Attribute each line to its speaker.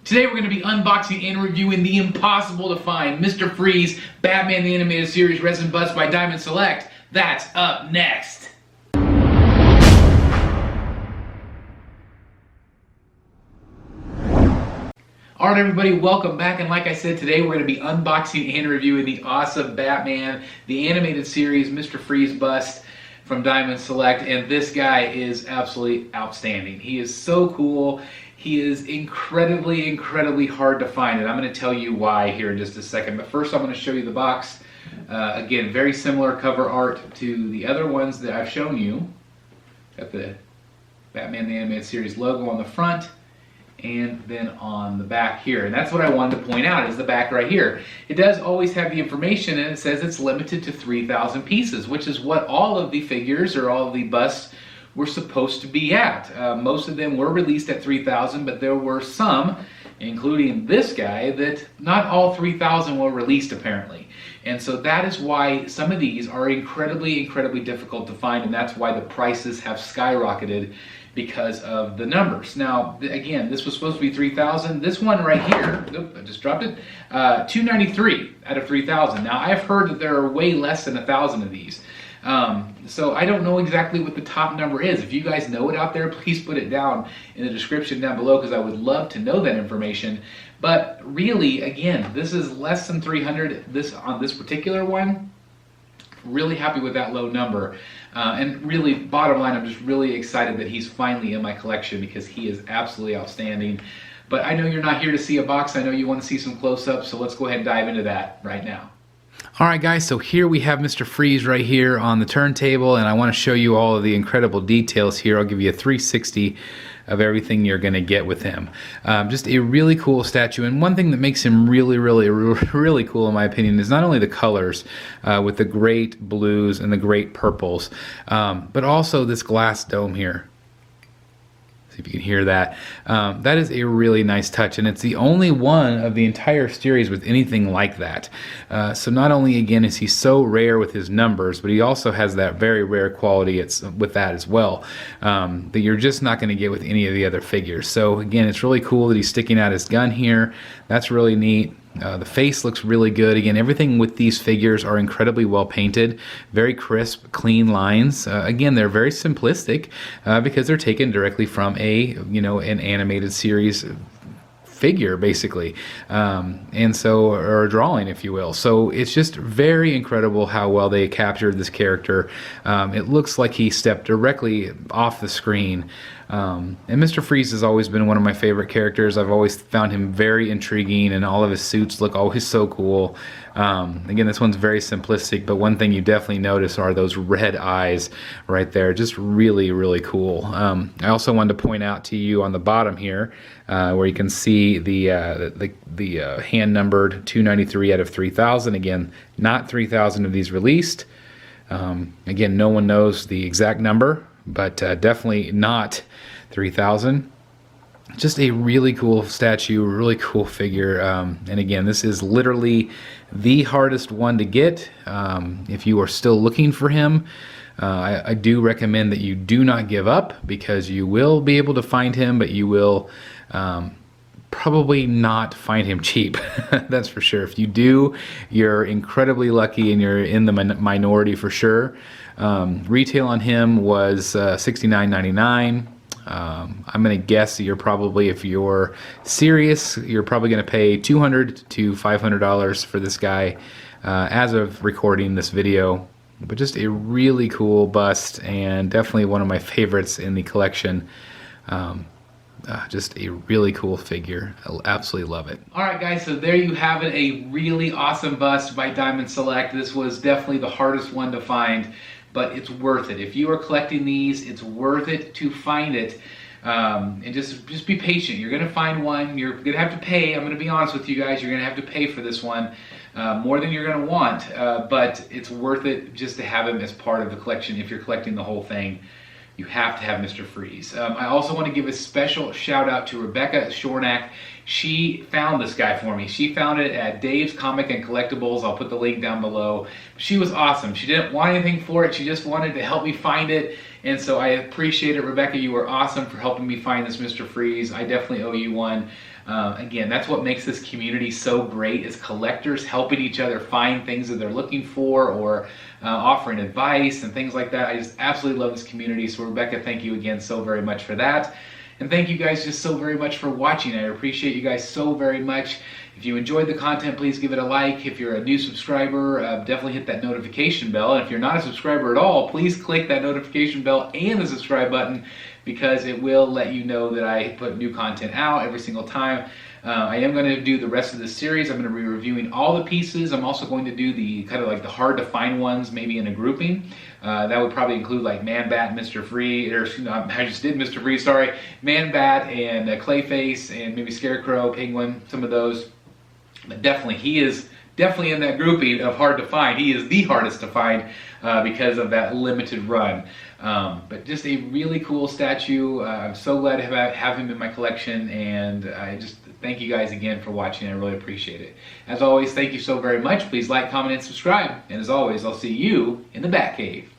Speaker 1: Today we're going to be unboxing and reviewing the impossible to find Mr. Freeze Batman the Animated Series Resin Bust by Diamond Select. That's up next. Alright everybody, welcome back, and like I said, today we're going to be unboxing and reviewing the awesome Batman the Animated Series Mr. Freeze Bust from Diamond Select, and this guy is absolutely outstanding. He is so cool. He is incredibly hard to find, and I'm going to tell you why here in just a second. But first I'm going to show you the box. Again, very similar cover art to the other ones that I've shown you. Got the Batman the Animated Series logo on the front and then on the back here. And that's what I wanted to point out, is the back right here. It does always have the information, and it says it's limited to 3,000 pieces, which is what all of the figures or all of the busts were supposed to be at. Most of them were released at 3,000, but there were some, including this guy, that not all 3,000 were released apparently. And so that is why some of these are incredibly difficult to find, and that's why the prices have skyrocketed because of the numbers. Now, again, this was supposed to be 3,000. This one right here, I just dropped it, 293 out of 3,000. Now, I've heard that there are way less than 1,000 of these. So I don't know exactly what the top number is. If you guys know it out there, please put it down in the description down below, because I would love to know that information. But really, again, this is less than 300 on this particular one. Really happy with that low number. And really, bottom line, I'm just really excited that he's finally in my collection, because he is absolutely outstanding. But I know you're not here to see a box. I know you want to see some close-ups, so let's go ahead and dive into that right now. Alright guys, so here we have Mr. Freeze right here on the turntable, and I want to show you all of the incredible details here. I'll give you a 360 of everything you're going to get with him. Just a really cool statue, and one thing that makes him really cool in my opinion is not only the colors with the great blues and the great purples, but also this glass dome here. If you can hear that. That is a really nice touch, and it's the only one of the entire series with anything like that. So not only, again, is he so rare with his numbers, but he also has that very rare quality with that as well, that you're just not going to get with any of the other figures. So again, it's really cool that he's sticking out his gun here. That's really neat. The face looks really good. Again, everything with these figures are incredibly well painted, very crisp, clean lines. Again, they're very simplistic because they're taken directly from an animated series figure, basically, and so, or a drawing, if you will. So it's just very incredible how well they captured this character. It looks like he stepped directly off the screen. And Mr. Freeze has always been one of my favorite characters. I've always found him very intriguing, and all of his suits look always so cool. Again, this one's very simplistic, but one thing you definitely notice are those red eyes right there. Just really cool. I also wanted to point out to you on the bottom here, where you can see the hand-numbered 293 out of 3,000. Again, not 3,000 of these released. Again, no one knows the exact number, but definitely not 3,000. Just a really cool statue, really cool figure, and again, this is literally the hardest one to get. If you are still looking for him, I do recommend that you do not give up, because you will be able to find him, but you will probably not find him cheap. That's for sure. If you do, you're incredibly lucky, and you're in the minority for sure. Retail on him was $69.99. I'm going to guess that you're probably, if you're serious, you're probably going to pay $200 to $500 for this guy as of recording this video. But just a really cool bust, and definitely one of my favorites in the collection. Just a really cool figure. I absolutely love it. Alright guys, so there you have it, a really awesome bust by Diamond Select. This was definitely the hardest one to find, but it's worth it. If you are collecting these, it's worth it to find it. And just be patient. You're going to find one. You're going to have to pay. I'm going to be honest with you guys. You're going to have to pay for this one more than you're going to want. But it's worth it just to have him as part of the collection. If you're collecting the whole thing, you have to have Mr. Freeze. I also want to give a special shout out to Rebecca Shornack. She found this guy for me. She found it at Dave's Comic and Collectibles. I'll put the link down below. She was awesome. She didn't want anything for it. She just wanted to help me find it. And so I appreciate it. Rebecca, you were awesome for helping me find this Mr. Freeze. I definitely owe you one. Again, that's what makes this community so great, is collectors helping each other find things that they're looking for, or offering advice and things like that. I just absolutely love this community. So Rebecca, thank you again so very much for that. And thank you guys just so very much for watching. I appreciate you guys so very much. If you enjoyed the content, please give it a like. If you're a new subscriber, definitely hit that notification bell. And if you're not a subscriber at all, please click that notification bell and the subscribe button, because it will let you know that I put new content out every single time. I am going to do the rest of this series. I'm going to be reviewing all the pieces. I'm also going to do the kind of like the hard to find ones, maybe in a grouping. That would probably include like Man Bat, Mr. Free, or I just did Mr. Free, sorry. Man Bat and Clayface and maybe Scarecrow, Penguin, some of those. But definitely, he is definitely in that grouping of hard to find. He is the hardest to find because of that limited run. But just a really cool statue. I'm so glad to have him in my collection, and I just thank you guys again for watching. I really appreciate it. As always, thank you so very much. Please like, comment, and subscribe. And as always, I'll see you in the Bat Cave.